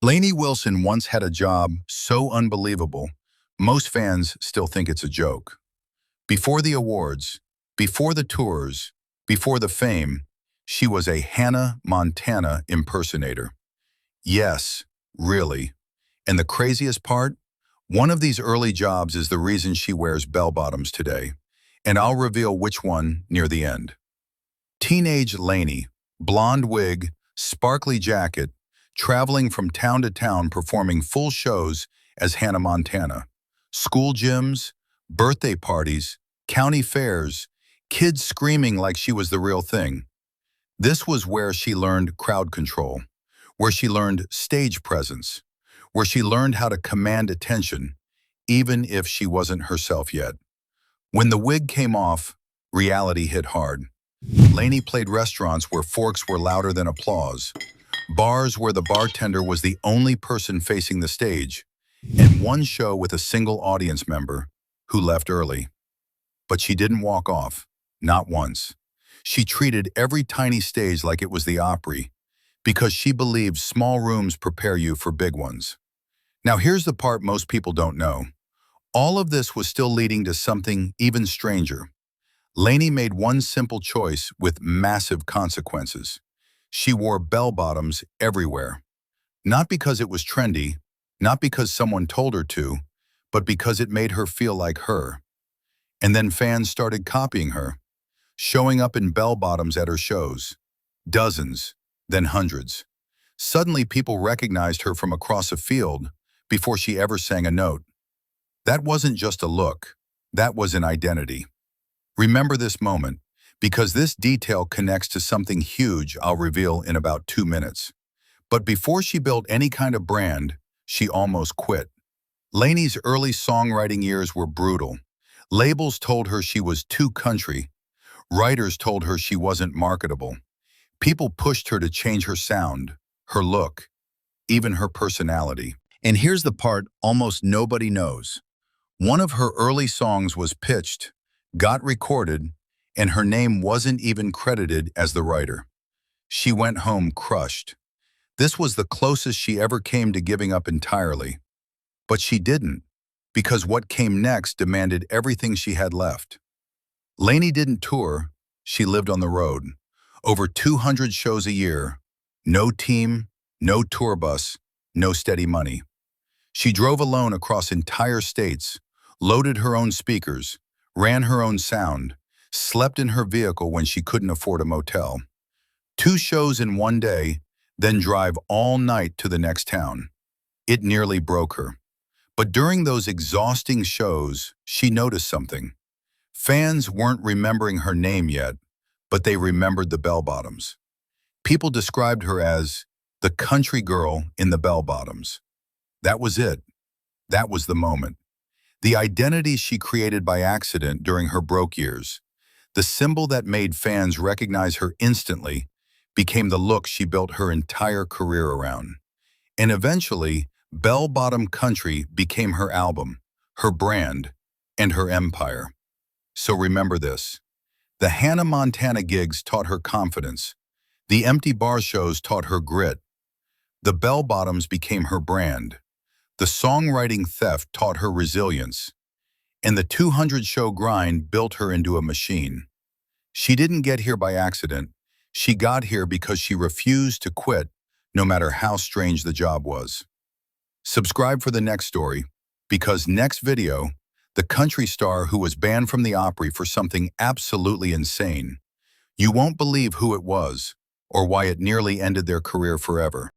Lainey Wilson once had a job so unbelievable, most fans still think it's a joke. Before the awards, before the tours, before the fame, she was a Hannah Montana impersonator. Yes, really. And the craziest part? One of these early jobs is the reason she wears bell-bottoms today. And I'll reveal which one near the end. Teenage Lainey, blonde wig, sparkly jacket, traveling from town to town performing full shows as Hannah Montana. School gyms, birthday parties, county fairs, kids screaming like she was the real thing. This was where she learned crowd control, where she learned stage presence, where she learned how to command attention, even if she wasn't herself yet. When the wig came off, reality hit hard. Lainey played restaurants where forks were louder than applause, bars where the bartender was the only person facing the stage, and one show with a single audience member who left early. But she didn't walk off, not once. She treated every tiny stage like it was the Opry, because she believed small rooms prepare you for big ones. Now here's the part most people don't know. All of this was still leading to something even stranger. Lainey made one simple choice with massive consequences. She wore bell-bottoms everywhere. Not because it was trendy, not because someone told her to, but because it made her feel like her. And then fans started copying her, showing up in bell-bottoms at her shows. Dozens, then hundreds. Suddenly people recognized her from across a field before she ever sang a note. That wasn't just a look, that was an identity. Remember this moment, because this detail connects to something huge I'll reveal in about 2 minutes. But before she built any kind of brand, she almost quit. Lainey's early songwriting years were brutal. Labels told her she was too country. Writers told her she wasn't marketable. People pushed her to change her sound, her look, even her personality. And here's the part almost nobody knows. One of her early songs was pitched, got recorded, and her name wasn't even credited as the writer. She went home crushed. This was the closest she ever came to giving up entirely. But she didn't, because what came next demanded everything she had left. Lainey didn't tour, she lived on the road. Over 200 shows a year, no team, no tour bus, no steady money. She drove alone across entire states, loaded her own speakers, ran her own sound, slept in her vehicle when she couldn't afford a motel. 2 shows in one day, then drive all night to the next town. It nearly broke her. But during those exhausting shows, she noticed something. Fans weren't remembering her name yet, but they remembered the bell-bottoms. People described her as the country girl in the bell-bottoms. That was it. That was the moment. The identity she created by accident during her broke years, the symbol that made fans recognize her instantly, became the look she built her entire career around. And eventually, bell-bottom country became her album, her brand, and her empire. So remember this. The Hannah Montana gigs taught her confidence. The empty bar shows taught her grit. The bell-bottoms became her brand. The songwriting theft taught her resilience. And the 200-show grind built her into a machine. She didn't get here by accident. She got here because she refused to quit, no matter how strange the job was. Subscribe for the next story, because next video, the country star who was banned from the Opry for something absolutely insane. You won't believe who it was, or why it nearly ended their career forever.